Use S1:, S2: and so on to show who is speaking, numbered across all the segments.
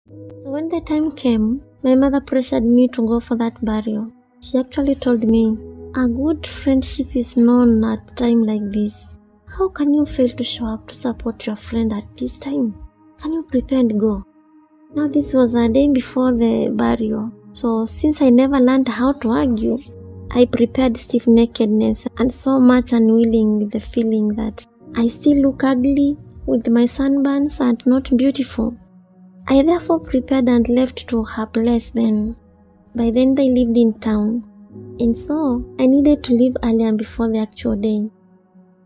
S1: So when the time came, my mother pressured me to go for that burial. She actually told me, a good friendship is known at a time like this. How can you fail to show up to support your friend at this time? Can you prepare and go? Now this was a day before the burial. So since I never learned how to argue, I prepared stiff-neckedness and so much unwilling with the feeling that I still look ugly with my sunburns and not beautiful. I therefore prepared and left to her place then. By then they lived in town, and so I needed to leave earlier before the actual day.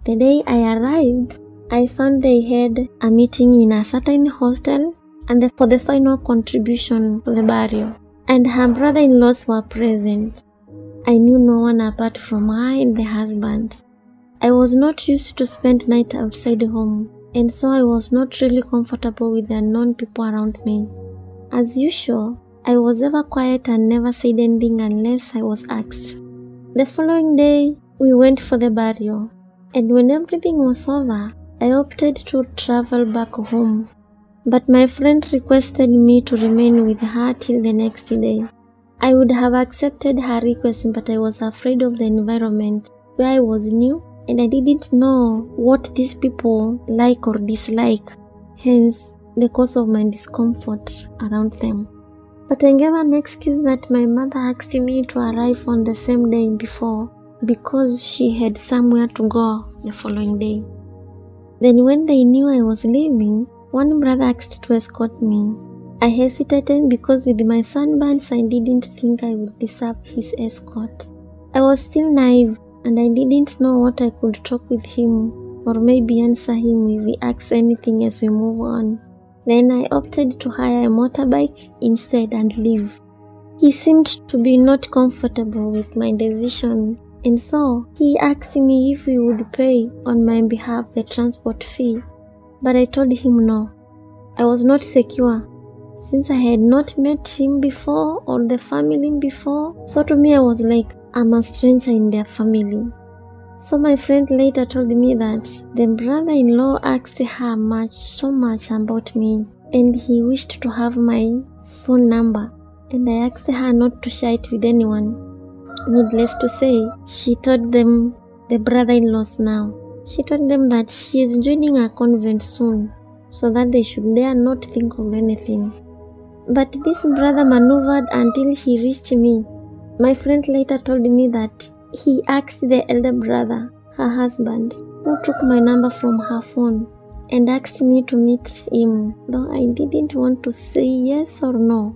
S1: The day I arrived, I found they had a meeting in a certain hostel and for the final contribution for the burial, and her brother-in-laws were present. I knew no one apart from her and the husband. I was not used to spend night outside home, and so I was not really comfortable with the unknown people around me. As usual, I was ever quiet and never said anything unless I was asked. The following day, we went for the burial, and when everything was over, I opted to travel back home. But my friend requested me to remain with her till the next day. I would have accepted her request, but I was afraid of the environment where I was new and I didn't know what these people like or dislike, hence the cause of my discomfort around them. But I gave an excuse that my mother asked me to arrive on the same day before because she had somewhere to go the following day. Then when they knew I was leaving, one brother asked to escort me. I hesitated because with my sunburns I didn't think I would deserve his escort. I was still naive and I didn't know what I could talk with him or maybe answer him if he asks anything as we move on. Then I opted to hire a motorbike instead and leave. He seemed to be not comfortable with my decision, and so he asked me if we would pay on my behalf the transport fee, but I told him no. I was not secure, since I had not met him before or the family before, so to me I was like, I'm a stranger in their family. So my friend later told me that the brother-in-law asked her so much about me, and he wished to have my phone number, and I asked her not to share it with anyone. Needless to say, she told them, the brother-in-laws now, she told them that she is joining a convent soon, so that they should dare not think of anything. But this brother maneuvered until he reached me. My friend later told me that he asked the elder brother, her husband, who took my number from her phone, and asked me to meet him, though I didn't want to say yes or no.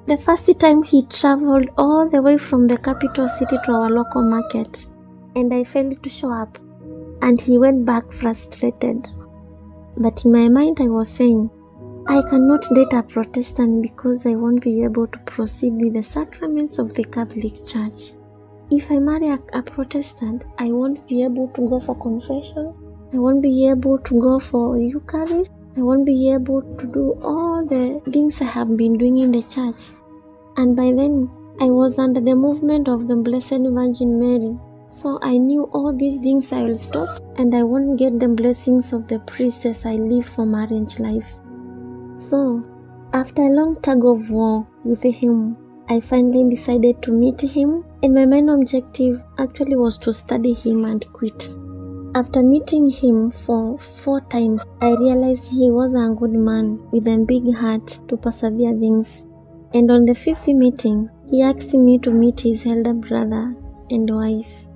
S1: The first time he traveled all the way from the capital city to our local market, and I failed to show up, and he went back frustrated. But in my mind I was saying, I cannot date a Protestant because I won't be able to proceed with the sacraments of the Catholic Church. If I marry a Protestant, I won't be able to go for confession, I won't be able to go for Eucharist, I won't be able to do all the things I have been doing in the church. And by then, I was under the movement of the Blessed Virgin Mary, so I knew all these things I will stop and I won't get the blessings of the priest as I live for marriage life. So, after a long tug of war with him, I finally decided to meet him, and my main objective actually was to study him and quit. After meeting him for 4 times, I realized he was a good man with a big heart to persevere things. And on the 5th meeting, he asked me to meet his elder brother and wife.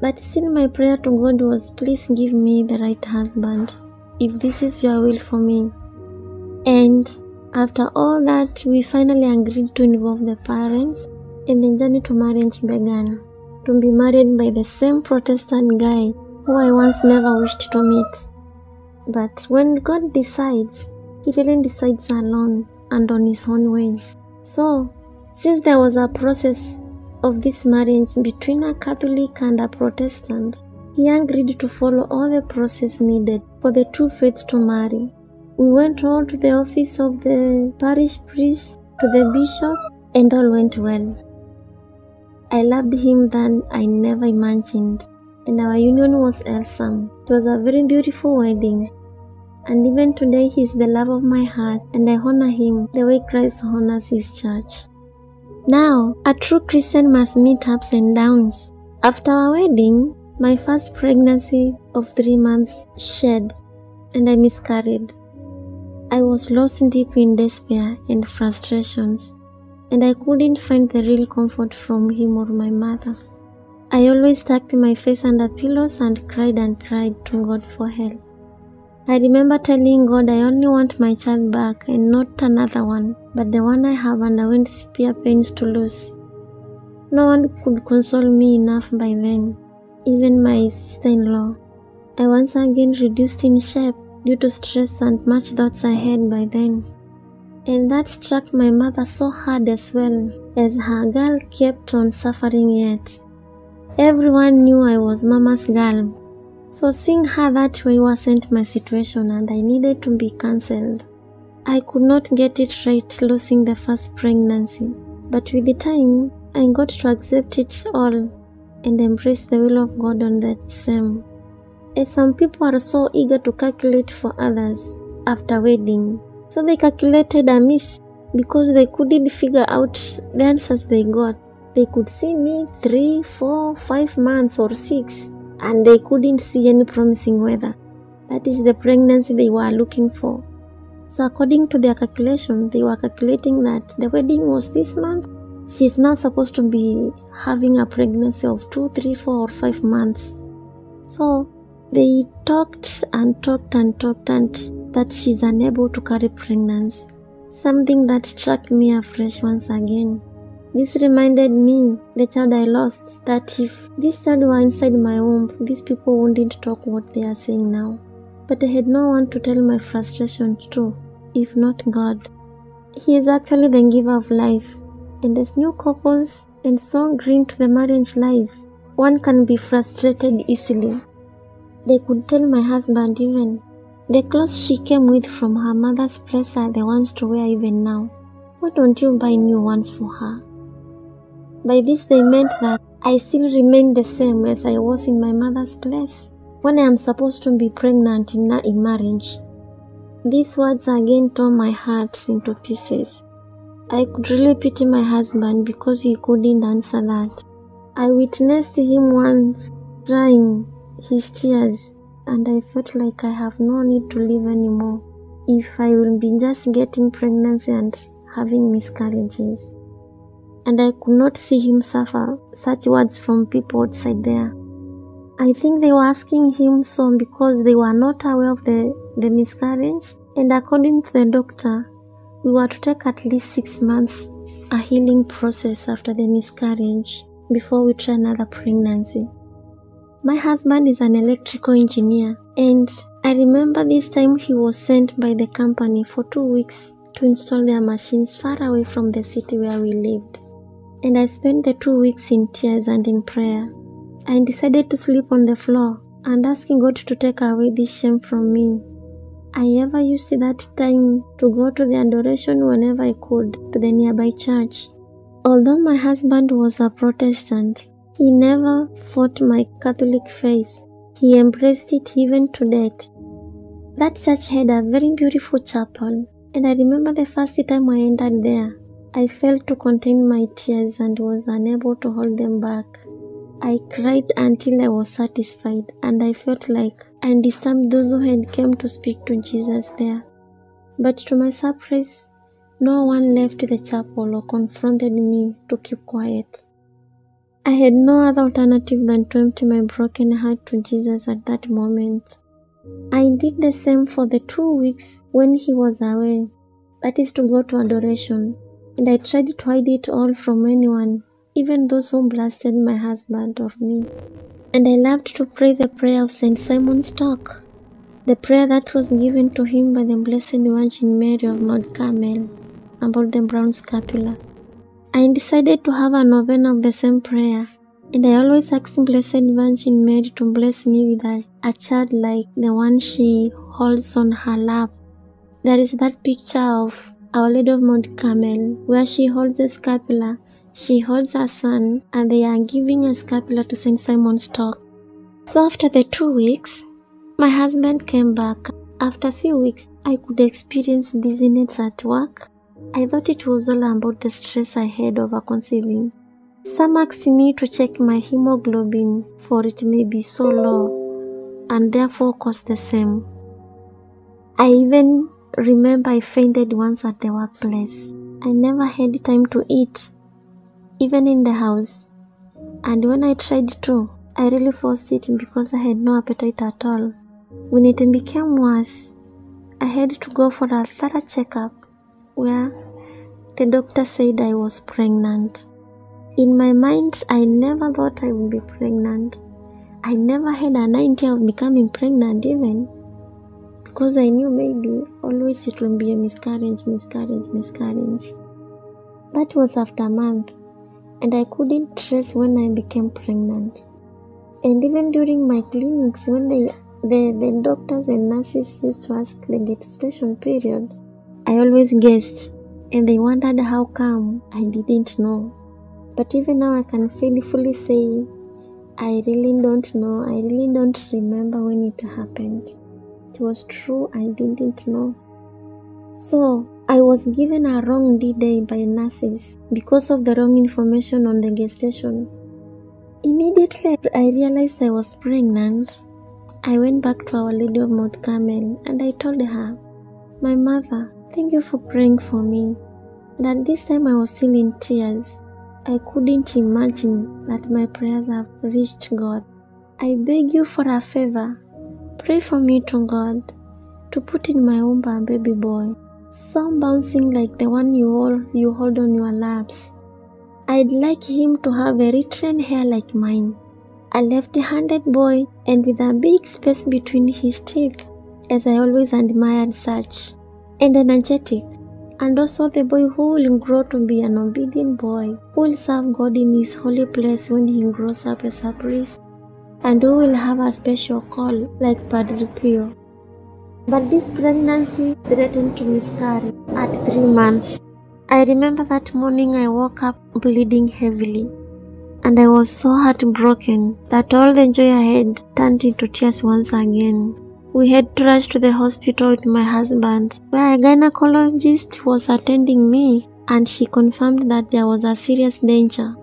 S1: But still my prayer to God was, please give me the right husband, if this is your will for me. And after all that, we finally agreed to involve the parents, and the journey to marriage began. To be married by the same Protestant guy who I once never wished to meet. But when God decides, He really decides alone and on His own way. So, since there was a process of this marriage between a Catholic and a Protestant, he agreed to follow all the process needed for the two faiths to marry. We went all to the office of the parish priest, to the bishop, and all went well. I loved him than I never imagined, and our union was awesome. It was a very beautiful wedding. And even today, he is the love of my heart, and I honor him the way Christ honors his church. Now, a true Christian must meet ups and downs. After our wedding, my first pregnancy of 3 months shed, and I miscarried. I was lost deep in despair and frustrations, and I couldn't find the real comfort from him or my mother. I always tucked my face under pillows and cried to God for help. I remember telling God I only want my child back and not another one, but the one I have underwent severe pains to lose. No one could console me enough by then, even my sister-in-law. I once again reduced in shape due to stress and much thoughts I had by then. And that struck my mother so hard as well, as her girl kept on suffering yet. Everyone knew I was Mama's girl, so seeing her that way wasn't my situation and I needed to be cancelled. I could not get it right losing the first pregnancy, but with the time, I got to accept it all and embrace the will of God on that same. As some people are so eager to calculate for others after wedding, so they calculated amiss because they couldn't figure out the answers they got. They could see me 3, 4, 5 months or 6, and they couldn't see any promising weather. That is the pregnancy they were looking for. So according to their calculation, they were calculating that the wedding was this month. She's now supposed to be having a pregnancy of 2, 3, 4 or 5 months. So they talked and that she's unable to carry pregnancy. Something that struck me afresh once again. This reminded me, the child I lost, that if this child were inside my womb, these people wouldn't talk what they are saying now. But I had no one to tell my frustrations to, if not God. He is actually the giver of life. And as new couples and so green to the marriage life, one can be frustrated easily. They could tell my husband even, the clothes she came with from her mother's place are the ones to wear even now. Why don't you buy new ones for her? By this they meant that I still remain the same as I was in my mother's place when I am supposed to be pregnant in marriage. These words again tore my heart into pieces. I could really pity my husband because he couldn't answer that. I witnessed him once crying his tears, and I felt like I have no need to live anymore if I will be just getting pregnancy and having miscarriages. And I could not see him suffer such words from people outside there. I think they were asking him so because they were not aware of the miscarriage, and according to the doctor, we were to take at least 6 months, a healing process after the miscarriage, before we try another pregnancy. My husband is an electrical engineer, and I remember this time he was sent by the company for 2 weeks to install their machines far away from the city where we lived. And I spent the 2 weeks in tears and in prayer. I decided to sleep on the floor and asking God to take away this shame from me. I ever used that time to go to the adoration whenever I could to the nearby church. Although my husband was a Protestant, he never fought my Catholic faith. He embraced it even to death. That church had a very beautiful chapel, and I remember the first time I entered there, I failed to contain my tears and was unable to hold them back. I cried until I was satisfied, and I felt like I disturbed those who had come to speak to Jesus there. But to my surprise, no one left the chapel or confronted me to keep quiet. I had no other alternative than to empty my broken heart to Jesus at that moment. I did the same for the 2 weeks when he was away, that is to go to adoration, and I tried to hide it all from anyone, even those who blasted my husband or me. And I loved to pray the prayer of St. Simon's Talk, the prayer that was given to him by the Blessed Virgin Mary of Mount Carmel about the brown scapula. I decided to have a novena of the same prayer, and I always asked Blessed Virgin Mary to bless me with a child like the one she holds on her lap. There is that picture of Our Lady of Mount Carmel where she holds the scapula, she holds her son, and they are giving a scapula to St. Simon's Talk. So after the 2 weeks, my husband came back, After a few weeks, I could experience dizziness at work. I thought it was all about the stress I had over conceiving. Some asked me to check my hemoglobin, for it may be so low and therefore cause the same. I even remember I fainted once at the workplace. I never had time to eat, even in the house. And when I tried to, I really forced eating because I had no appetite at all. When it became worse, I had to go for a thorough checkup where the doctor said I was pregnant. In my mind, I never thought I would be pregnant. I never had an idea of becoming pregnant even, because I knew maybe always it will be a miscarriage. That was after a month, and I couldn't trace when I became pregnant. And even during my clinics, when the doctors and nurses used to ask the gestation period, I always guessed, and they wondered how come I didn't know. But even now I can faithfully say, I really don't know. I really don't remember when it happened. It was true, I didn't know. So, I was given a wrong D-Day by nurses because of the wrong information on the gestation. Immediately I realized I was pregnant. I went back to Our Lady of Mount Carmel and I told her, "My mother, thank you for praying for me." And at this time I was still in tears. I couldn't imagine that my prayers have reached God. I beg you for a favor. Pray for me to God to put in my womb a baby boy, some bouncing like the one you hold on your laps. I'd like him to have Eritrean hair like mine, a left-handed boy and with a big space between his teeth, as I always admired such, and energetic. And also the boy who will grow to be an obedient boy, who will serve God in his holy place when he grows up as a priest, and who will have a special call like Padre Pio. But this pregnancy threatened to miscarry at 3 months. I remember that morning I woke up bleeding heavily, and I was so heartbroken that all the joy I had turned into tears once again. We had to rush to the hospital with my husband, where a gynecologist was attending me, and she confirmed that there was a serious danger.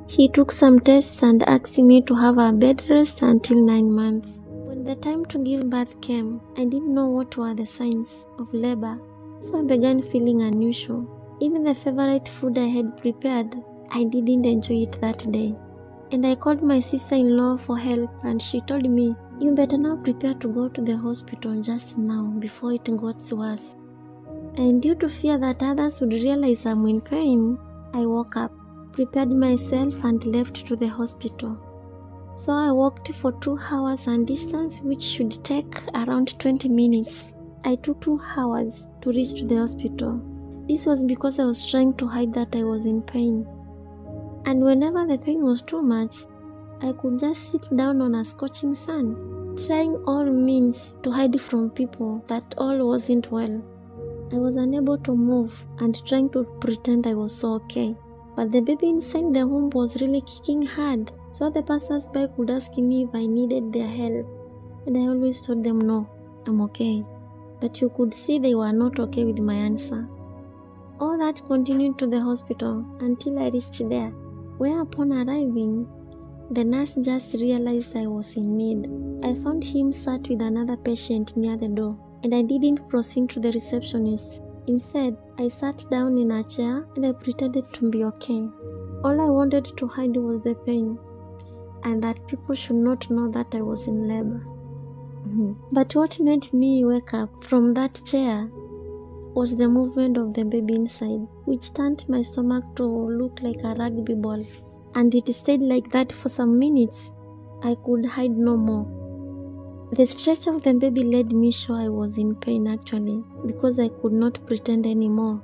S1: He took some tests and asked me to have a bed rest until 9 months. When the time to give birth came, I didn't know what were the signs of labor, so I began feeling unusual. Even the favorite food I had prepared, I didn't enjoy it that day. And I called my sister-in-law for help, and she told me, "You better now prepare to go to the hospital just now before it gets worse." And due to fear that others would realize I'm in pain, I woke up, prepared myself and left to the hospital. So I walked for 2 hours, a distance which should take around 20 minutes. I took 2 hours to reach to the hospital. This was because I was trying to hide that I was in pain. And whenever the pain was too much, I could just sit down on a scorching sun, trying all means to hide from people that all wasn't well. I was unable to move and trying to pretend I was so okay. But the baby inside the womb was really kicking hard, so the passers-by could ask me if I needed their help. And I always told them no, I'm okay. But you could see they were not okay with my answer. All that continued to the hospital until I reached there, where upon arriving, the nurse just realized I was in need. I found him sat with another patient near the door, and I didn't proceed to the receptionist. Instead, I sat down in a chair and I pretended to be okay. All I wanted to hide was the pain, and that people should not know that I was in labor. But what made me wake up from that chair was the movement of the baby inside, which turned my stomach to look like a rugby ball. And it stayed like that for some minutes. I could hide no more. The stretch of the baby let me show I was in pain actually, because I could not pretend anymore.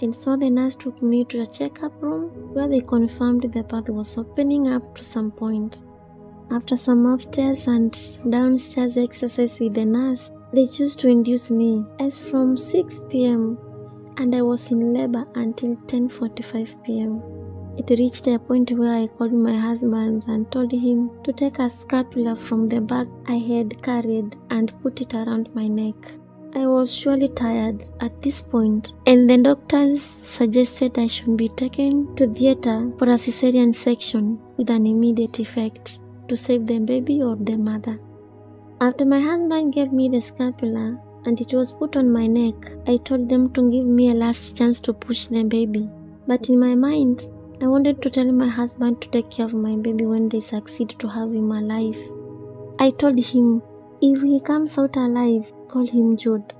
S1: And so the nurse took me to a checkup room where they confirmed the path was opening up to some point. After some upstairs and downstairs exercise with the nurse, they chose to induce me as from 6 p.m. and I was in labor until 10:45 p.m. It reached a point where I called my husband and told him to take a scapula from the bag I had carried and put it around my neck. I was surely tired at this point, and the doctors suggested I should be taken to theater for a cesarean section with an immediate effect to save the baby or the mother. After my husband gave me the scapula and it was put on my neck, I told them to give me a last chance to push the baby. But in my mind, I wanted to tell my husband to take care of my baby when they succeed to have him alive. I told him, if he comes out alive, call him Jude.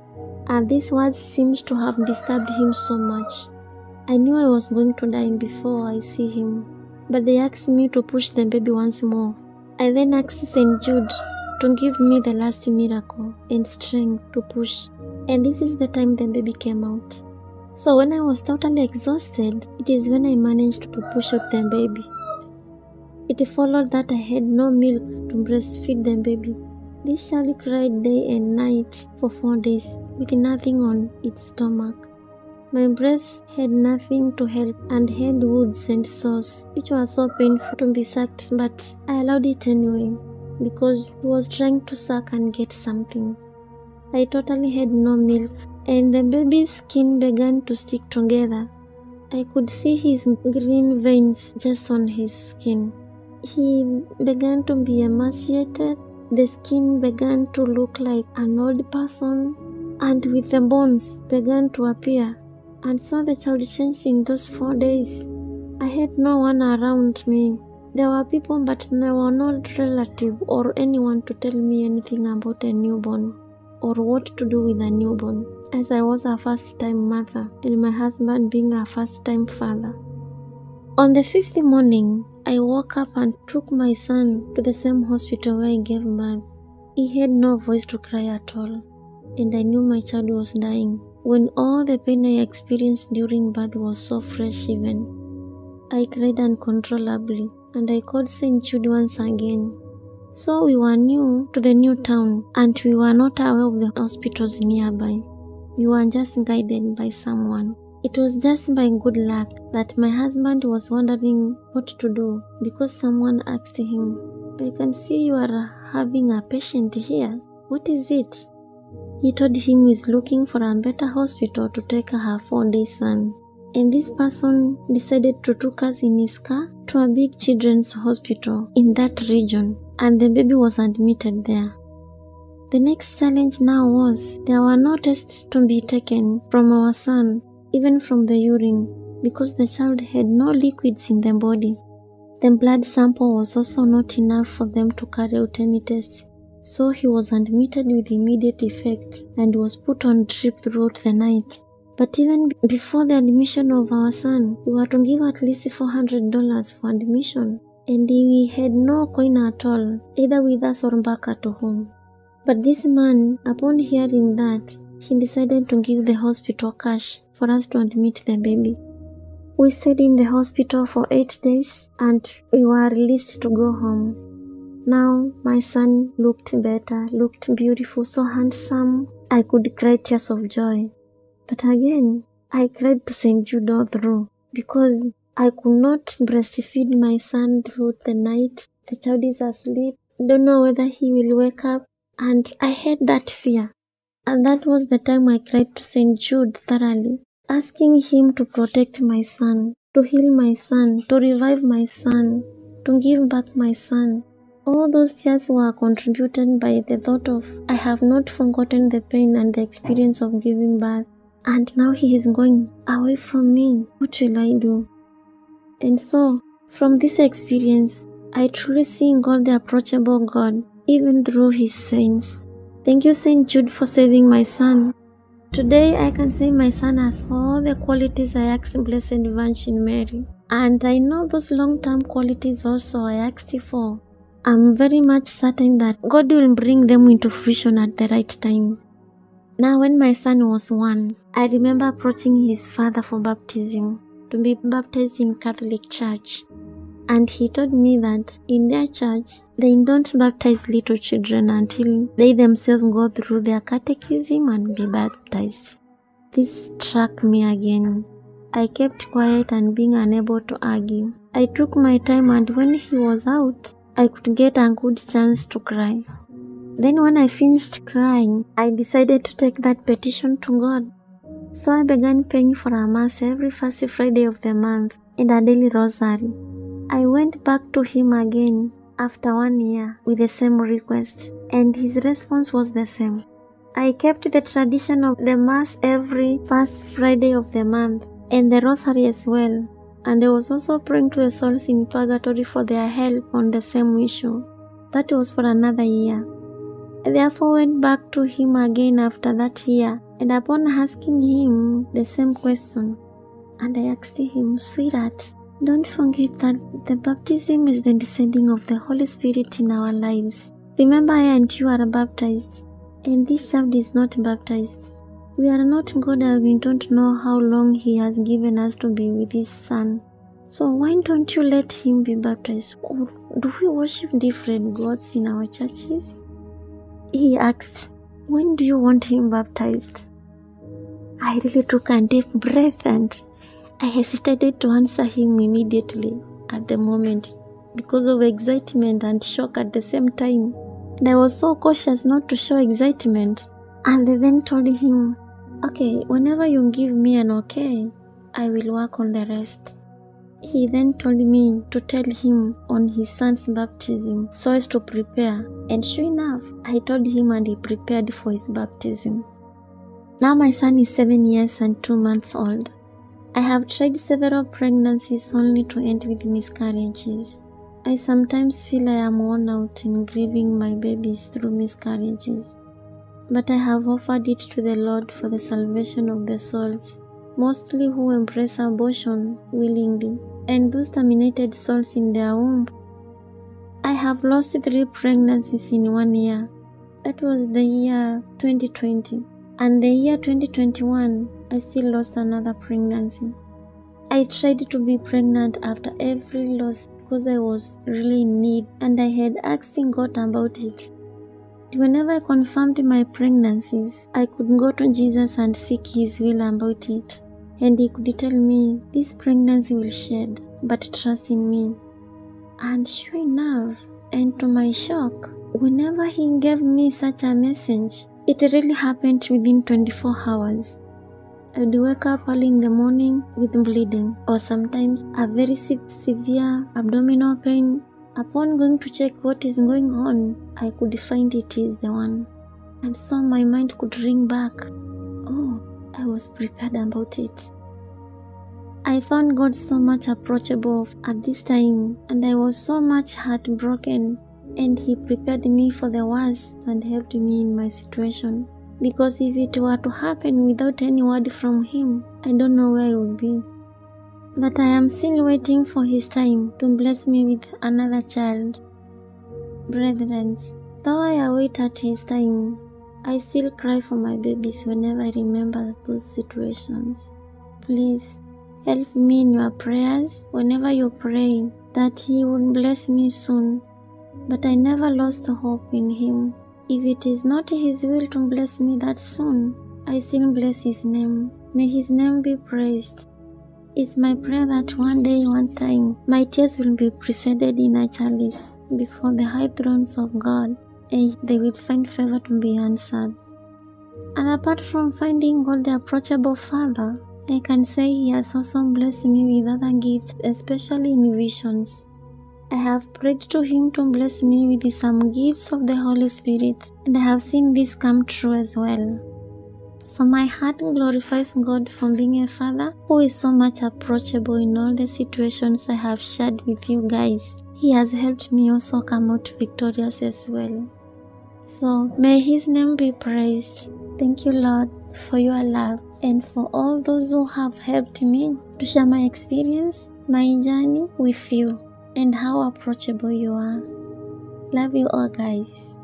S1: And these words seemed to have disturbed him so much. I knew I was going to die before I see him, but they asked me to push the baby once more. I then asked St. Jude to give me the last miracle and strength to push, and this is the time the baby came out. So when I was totally exhausted, it is when I managed to push out the baby. It followed that I had no milk to breastfeed the baby. This child cried day and night for 4 days with nothing on its stomach. My breast had nothing to help and had wounds and sores, which were so painful to be sucked, but I allowed it anyway because he was trying to suck and get something. I totally had no milk, and the baby's skin began to stick together. I could see his green veins just on his skin. He began to be emaciated. The skin began to look like an old person, and with the bones began to appear. And so the child changed in those 4 days. I had no one around me. There were people, but there were no relative or anyone to tell me anything about a newborn or what to do with a newborn, as I was a first-time mother and my husband being a first-time father. On the 5th morning, I woke up and took my son to the same hospital where I gave birth. He had no voice to cry at all, and I knew my child was dying when all the pain I experienced during birth was so fresh even. I cried uncontrollably, and I called St. Jude once again. So we were new to the new town, and we were not aware of the hospitals nearby. We were just guided by someone. It was just by good luck that my husband was wondering what to do because someone asked him, I can see you are having a patient here. What is it? He told him he's looking for a better hospital to take her 4-day son. And this person decided to take us in his car to a big children's hospital in that region, and the baby was admitted there. The next challenge now was there were no tests to be taken from our son, even from the urine, because the child had no liquids in the body. The blood sample was also not enough for them to carry out any tests, so he was admitted with immediate effect and was put on drip throughout the night. But even before the admission of our son, we were to give at least $400 for admission, and we had no coin at all, either with us or back at home. But this man, upon hearing that, he decided to give the hospital cash for us to admit the baby. We stayed in the hospital for 8 days, and we were released to go home. Now my son looked better, looked beautiful, so handsome. I could cry tears of joy. But again, I cried to St. Jude all through because I could not breastfeed my son throughout the night. The child is asleep. I don't know whether he will wake up, and I had that fear. And that was the time I cried to St. Jude thoroughly, asking him to protect my son, to heal my son, to revive my son, to give back my son. All those tears were contributed by the thought of, I have not forgotten the pain and the experience of giving birth. And now he is going away from me. What will I do? And so, from this experience, I truly see God the approachable God, even through his saints. Thank you, St. Jude, for saving my son. Today, I can say my son has all the qualities I asked Blessed Virgin Mary. And I know those long-term qualities also I asked for. I'm very much certain that God will bring them into fruition at the right time. Now, when my son was 1, I remember approaching his father for baptism, to be baptized in Catholic Church. And he told me that in their church, they don't baptize little children until they themselves go through their catechism and be baptized. This struck me again. I kept quiet and being unable to argue. I took my time, and when he was out, I could get a good chance to cry. Then when I finished crying, I decided to take that petition to God. So I began praying for a Mass every first Friday of the month and a daily rosary. I went back to him again after 1 year with the same request, and his response was the same. I kept the tradition of the Mass every first Friday of the month and the rosary as well, and I was also praying to the souls in purgatory for their help on the same issue. That was for another year. I therefore went back to him again after that year, and upon asking him the same question, and I asked him, "Sweetheart, don't forget that the baptism is the descending of the Holy Spirit in our lives. Remember, I and you are baptized, and this child is not baptized. We are not God and we don't know how long He has given us to be with His Son. So why don't you let him be baptized? Or do we worship different gods in our churches?" He asked, "When do you want him baptized?" I really took a deep breath and I hesitated to answer him immediately at the moment because of excitement and shock at the same time. And I was so cautious not to show excitement. And I then told him, "Okay, whenever you give me an okay, I will work on the rest." He then told me to tell him on his son's baptism so as to prepare. And sure enough, I told him and he prepared for his baptism. Now my son is 7 years and 2 months old. I have tried several pregnancies only to end with miscarriages. I sometimes feel I am worn out in grieving my babies through miscarriages. But I have offered it to the Lord for the salvation of the souls, mostly who embrace abortion willingly, and those terminated souls in their womb. I have lost 3 pregnancies in 1 year. That was the year 2020. And the year 2021, I still lost another pregnancy. I tried to be pregnant after every loss because I was really in need and I had asked God about it. Whenever I confirmed my pregnancies, I could go to Jesus and seek His will about it. And He could tell me, "This pregnancy will shed, but trust in me." And sure enough, and to my shock, whenever He gave me such a message, it really happened within 24 hours. I'd wake up early in the morning with bleeding, or sometimes a very severe abdominal pain. Upon going to check what is going on, I could find it is the one. And so my mind could ring back. Oh, I was prepared about it. I found God so much approachable at this time, and I was so much heartbroken, and He prepared me for the worst and helped me in my situation. Because if it were to happen without any word from Him, I don't know where I would be. But I am still waiting for His time to bless me with another child. Brethren, though I await at His time, I still cry for my babies whenever I remember those situations. Please, help me in your prayers whenever you pray that He would bless me soon. But I never lost hope in Him. If it is not His will to bless me that soon, I still bless His name. May His name be praised. It's my prayer that one day, one time, my tears will be presented in a chalice before the high thrones of God, and they will find favor to be answered. And apart from finding God the approachable Father, I can say He has also blessed me with other gifts, especially in visions. I have prayed to Him to bless me with some gifts of the Holy Spirit, and I have seen this come true as well. So my heart glorifies God for being a Father who is so much approachable in all the situations I have shared with you guys. He has helped me also come out victorious as well. So may His name be praised. Thank you, Lord, for your love and for all those who have helped me to share my experience, my journey with you, and how approachable you are. Love you all, guys.